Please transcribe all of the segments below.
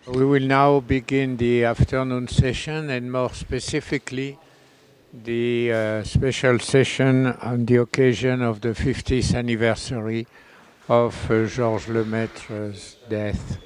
We will now begin the afternoon session, and more specifically, the special session on the occasion of the 50th anniversary of Georges Lemaître's death.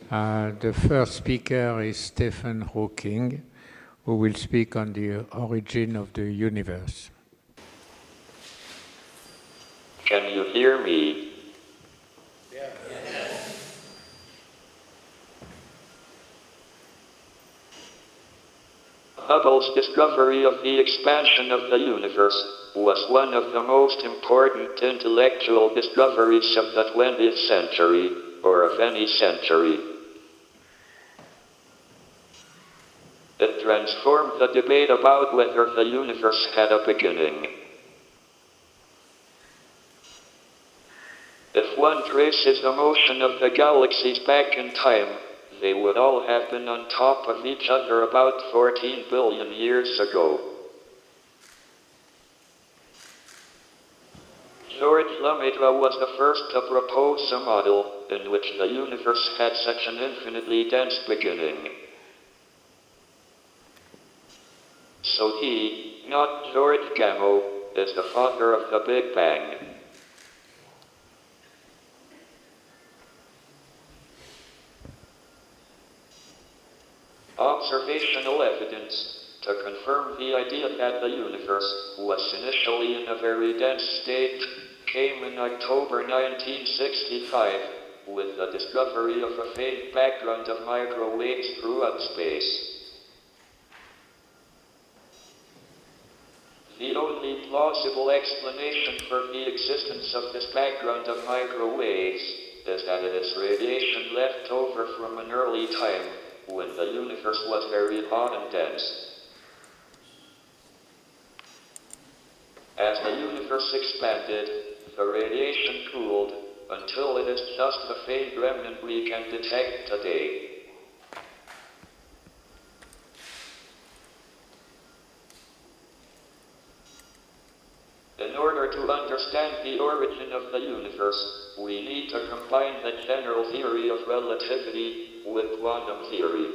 The first speaker is Stephen Hawking, who will speak on the origin of the universe. Can you hear me? Hubble's discovery of the expansion of the universe was one of the most important intellectual discoveries of the 20th century, or of any century. It transformed the debate about whether the universe had a beginning. If one traces the motion of the galaxies back in time, they would all have been on top of each other about 14 billion years ago. Georges Lemaître was the first to propose a model in which the universe had such an infinitely dense beginning. So he, not George Gamow, is the father of the Big Bang. Observational evidence to confirm the idea that the universe was initially in a very dense state came in October 1965 with the discovery of a faint background of microwaves throughout space. The only plausible explanation for the existence of this background of microwaves is that it is radiation left over from an early time when the universe was very hot and dense. As the universe expanded, the radiation cooled until it is just the faint remnant we can detect today. In order to understand the origin of the universe, we need to combine the general theory of relativity with quantum theory.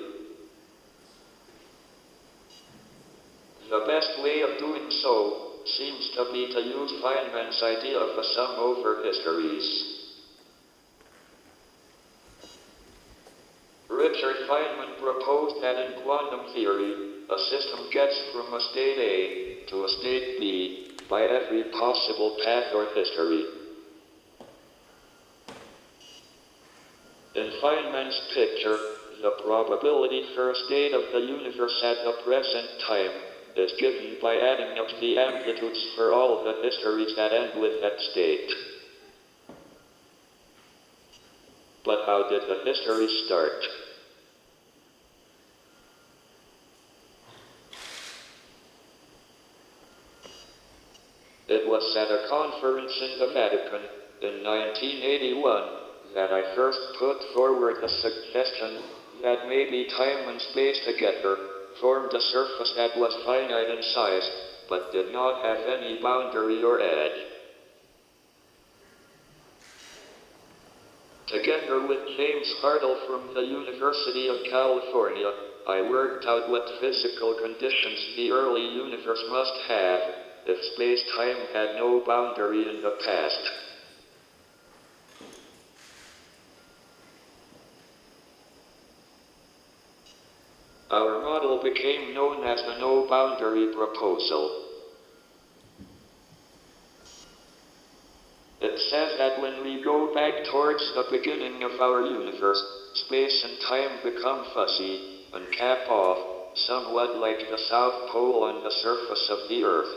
The best way of doing so seems to be to use Feynman's idea of a sum over histories. Richard Feynman proposed that in quantum theory, a system gets from a state A to a state B by every possible path or history. In Feynman's picture, the probability for a state of the universe at the present time is given by adding up the amplitudes for all the histories that end with that state. But how did the history start? It was at a conference in the Vatican in 1981 that I first put forward the suggestion that maybe time and space together formed a surface that was finite in size, but did not have any boundary or edge. Together with James Hartle from the University of California, I worked out what physical conditions the early universe must have if space-time had no boundary in the past. Our model became known as the no-boundary proposal. It says that when we go back towards the beginning of our universe, space and time become fuzzy and cap off, somewhat like the South Pole on the surface of the Earth.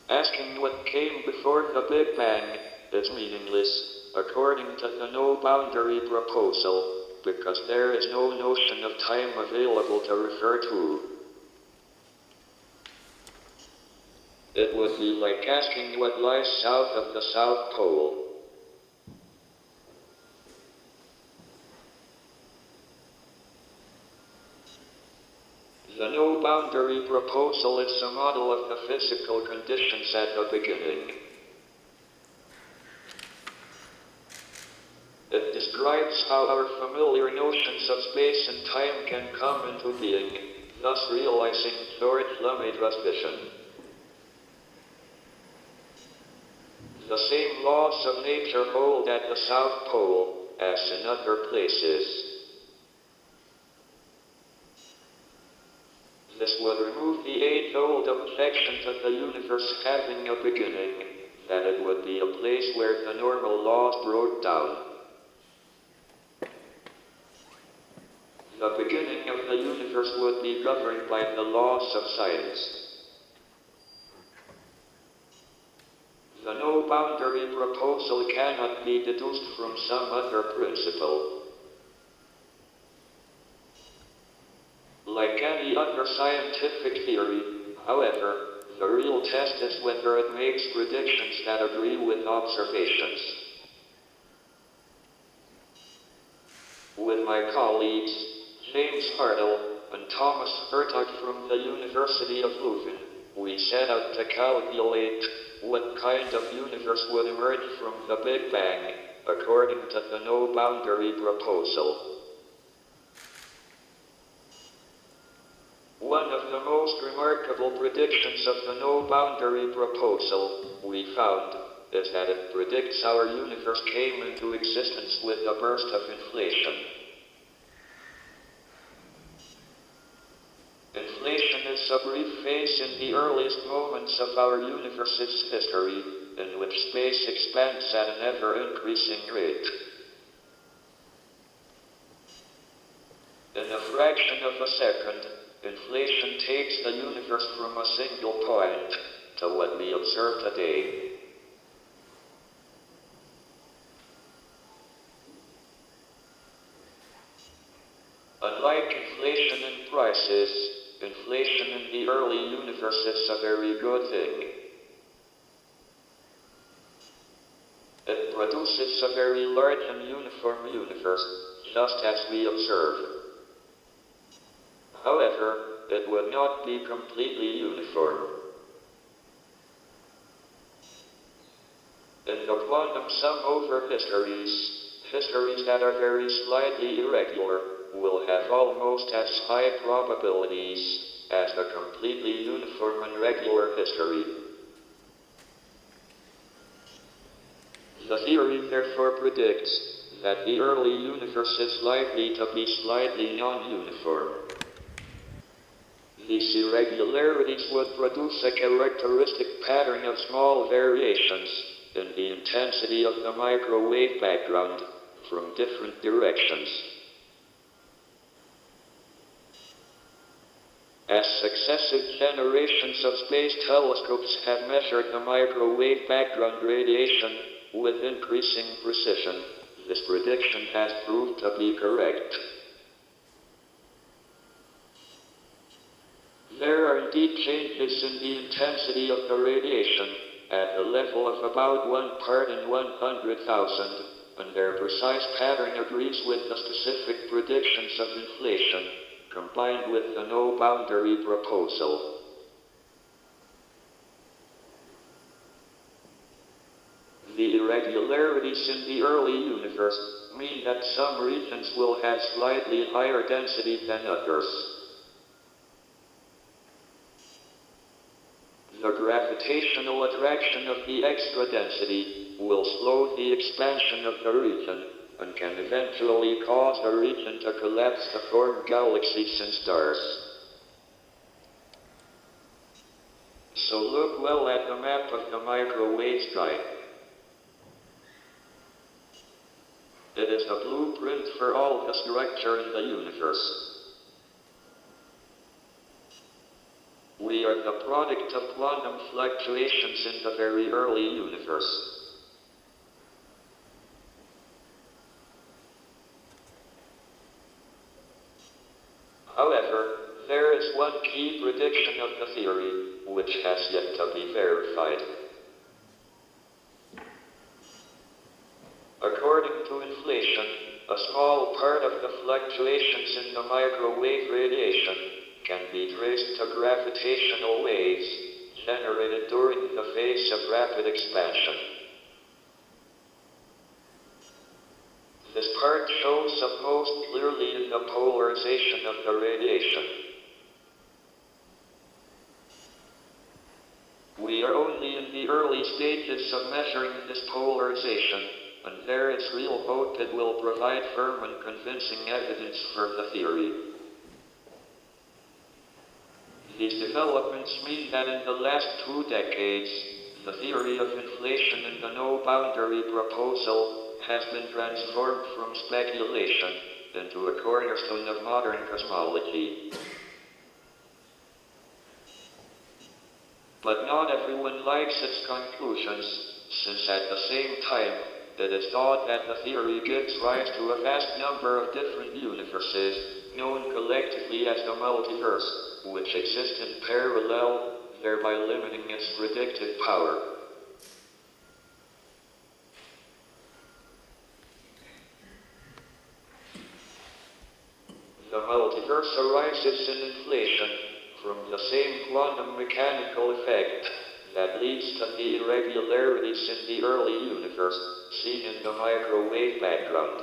Asking what came before the Big Bang is meaningless, according to the no-boundary proposal, because there is no notion of time available to refer to. It would be like asking what lies south of the South Pole. The no-boundary proposal is a model of the physical conditions at the beginning. describes how our familiar notions of space and time can come into being, thus realizing George Lemaître's vision. The same laws of nature hold at the South Pole as in other places. This would remove the age-old objection to the universe having a beginning, that it would be a place where the normal laws broke down. The beginning of the universe would be governed by the laws of science. The no-boundary proposal cannot be deduced from some other principle. Like any other scientific theory, however, the real test is whether it makes predictions that agree with observations. With my colleagues, James Hartle and Thomas Hertog from the University of Leuven, we set out to calculate what kind of universe would emerge from the Big Bang, according to the no-boundary proposal. One of the most remarkable predictions of the no-boundary proposal, we found, is that it predicts our universe came into existence with a burst of inflation. Inflation is a brief phase in the earliest moments of our universe's history, in which space expands at an ever-increasing rate. In a fraction of a second, inflation takes the universe from a single point to what we observe today. Unlike inflation in prices, inflation in the early universe is a very good thing. It produces a very large and uniform universe, just as we observe. However, it would not be completely uniform. In the quantum sum-over histories that are very slightly irregular, will have almost as high probabilities as the completely uniform and regular history. The theory therefore predicts that the early universe is likely to be slightly non-uniform. These irregularities would produce a characteristic pattern of small variations in the intensity of the microwave background from different directions. As successive generations of space telescopes have measured the microwave background radiation with increasing precision, this prediction has proved to be correct. There are indeed changes in the intensity of the radiation at the level of about 1 part in 100,000, and their precise pattern agrees with the specific predictions of inflation, combined with the no-boundary proposal. The irregularities in the early universe mean that some regions will have slightly higher density than others. The gravitational attraction of the extra density will slow the expansion of the region, and can eventually cause the region to collapse to form galaxies and stars. So look well at the map of the microwave sky. It is a blueprint for all the structure in the universe. We are the product of quantum fluctuations in the very early universe. However, there is one key prediction of the theory, which has yet to be verified. According to inflation, a small part of the fluctuations in the microwave radiation can be traced to gravitational waves generated during the phase of rapid expansion. This part shows up most clearly in the polarization of the radiation. We are only in the early stages of measuring this polarization, and there is real hope it will provide firm and convincing evidence for the theory. These developments mean that in the last 2 decades, the theory of inflation and the no-boundary proposal has been transformed from speculation into a cornerstone of modern cosmology. But not everyone likes its conclusions, since at the same time, it is thought that the theory gives rise to a vast number of different universes, known collectively as the multiverse, which exist in parallel, thereby limiting its predictive power. The multiverse arises in inflation from the same quantum mechanical effect that leads to the irregularities in the early universe, seen in the microwave background.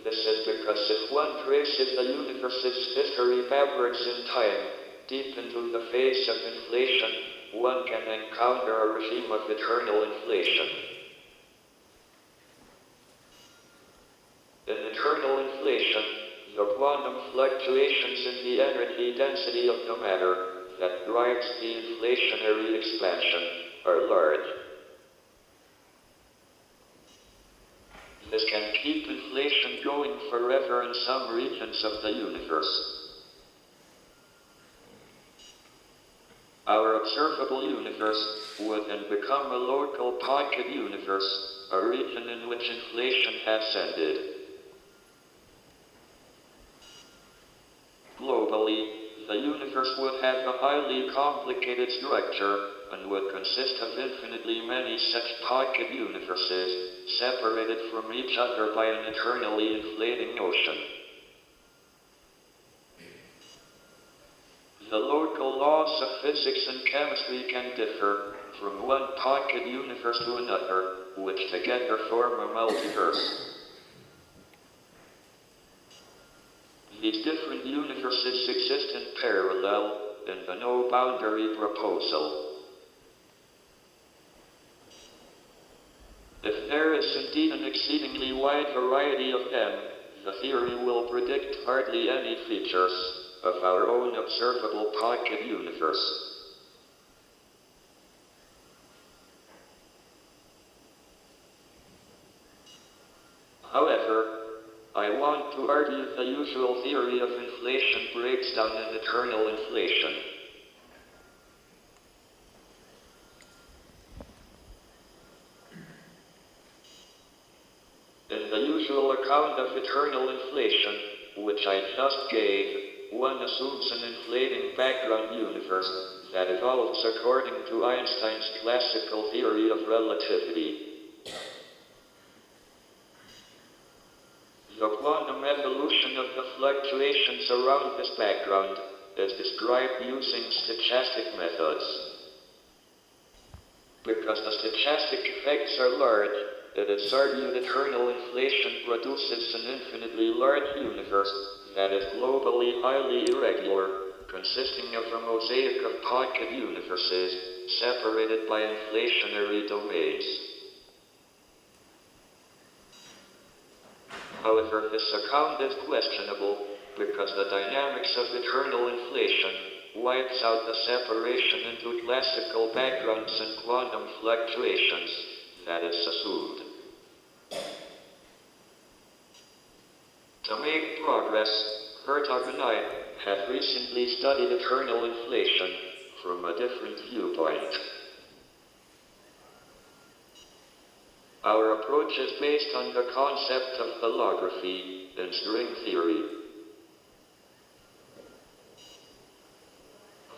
This is because if one traces the universe's history backwards in time, deep into the phase of inflation, one can encounter a regime of eternal inflation. In eternal inflation, the quantum fluctuations in the energy density of the matter that drives the inflationary expansion are large. This can keep inflation going forever in some regions of the universe. Our observable universe would then become a local pocket universe, a region in which inflation has ended. Globally, the universe would have a highly complicated structure and would consist of infinitely many such pocket universes, separated from each other by an eternally inflating ocean. The local laws of physics and chemistry can differ from one pocket universe to another, which together form a multiverse. These different universes exist in parallel in the no-boundary proposal. If there is indeed an exceedingly wide variety of them, the theory will predict hardly any features of our own observable pocket universe. However, I want to argue the usual theory of inflation breaks down in eternal inflation. In the usual account of eternal inflation, which I just gave, one assumes an inflating background universe that evolves according to Einstein's classical theory of relativity. The quantum evolution of the fluctuations around this background is described using stochastic methods. Because the stochastic effects are large, it is argued eternal inflation produces an infinitely large universe that is globally highly irregular, consisting of a mosaic of pocket universes, separated by inflationary domains. However, this account is questionable, because the dynamics of eternal inflation wipes out the separation into classical backgrounds and quantum fluctuations that is assumed. To make progress, Hertog and I have recently studied eternal inflation from a different viewpoint. Our approach is based on the concept of holography in string theory.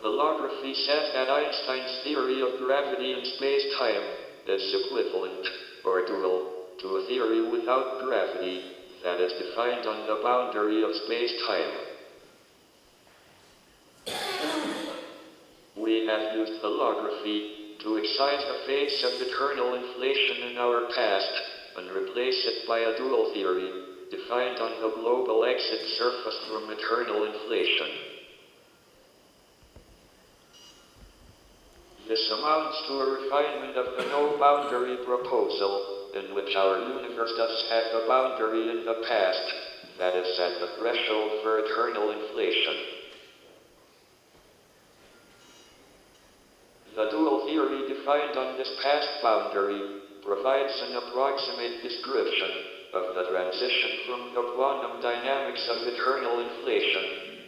Holography says that Einstein's theory of gravity in space-time is equivalent, or dual, to a theory without gravity that is defined on the boundary of space-time. We have used holography to excite the face of eternal inflation in our past and replace it by a dual theory, defined on the global exit surface from eternal inflation. This amounts to a refinement of the no-boundary proposal, in which our universe does have a boundary in the past, that is at the threshold for eternal inflation. The dual theory defined on this past boundary provides an approximate description of the transition from the quantum dynamics of eternal inflation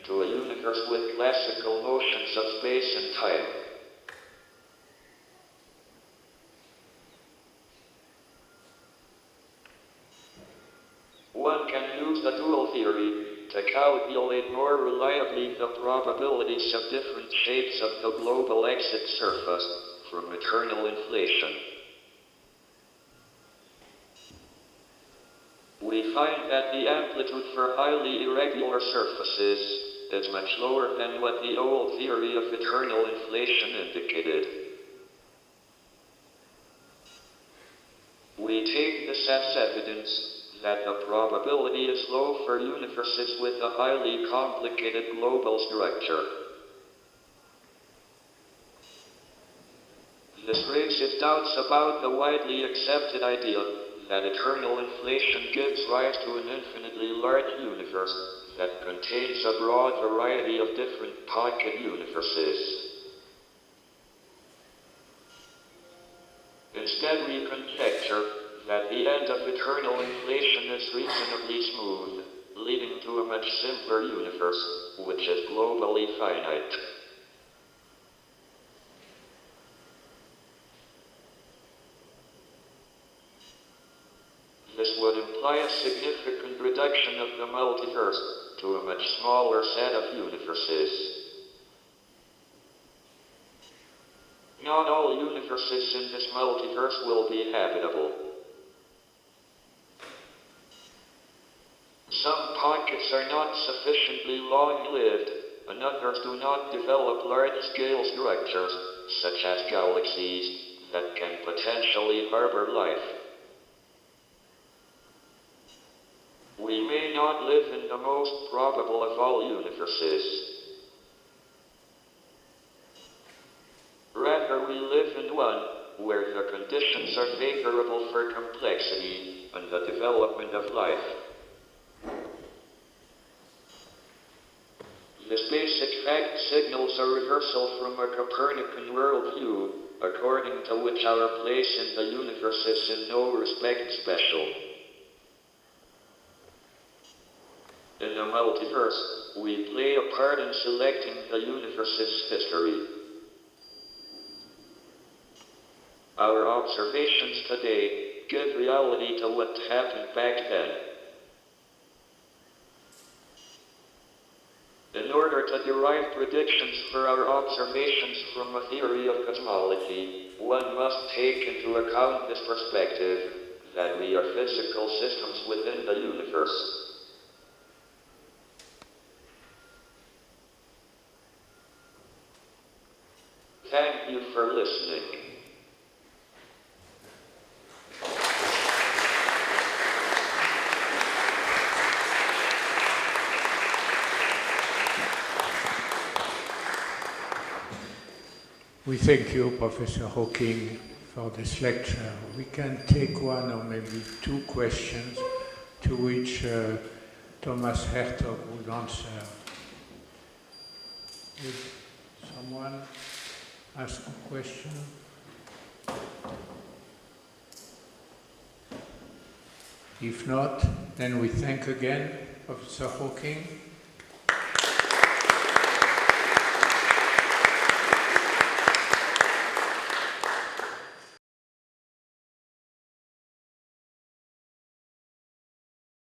to a universe with classical notions of space and time. One can use the dual theory to calculate more reliably the probabilities of different shapes of the global exit surface from eternal inflation. We find that the amplitude for highly irregular surfaces is much lower than what the old theory of eternal inflation indicated. We take this as evidence that the probability is low for universes with a highly complicated global structure. This raises doubts about the widely accepted idea that eternal inflation gives rise to an infinitely large universe that contains a broad variety of different pocket universes. Instead, we conjecture that the end of eternal inflation is reasonably smooth, leading to a much simpler universe, which is globally finite. This would imply a significant reduction of the multiverse to a much smaller set of universes. Not all universes in this multiverse will be habitable. Some pockets are not sufficiently long-lived, and others do not develop large-scale structures, such as galaxies, that can potentially harbor life. We may not live in the most probable of all universes. Rather, we live in one where the conditions are favorable for complexity and the development of life. This basic fact signals a reversal from a Copernican worldview, according to which our place in the universe is in no respect special. In a multiverse, we play a part in selecting the universe's history. Our observations today give reality to what happened back then. In order to derive predictions for our observations from a theory of cosmology, one must take into account this perspective, that we are physical systems within the universe. Thank you for listening. We thank you, Professor Hawking, for this lecture. We can take one or maybe two questions to which Thomas Hertog will answer. Would someone ask a question? If not, then we thank again Professor Hawking.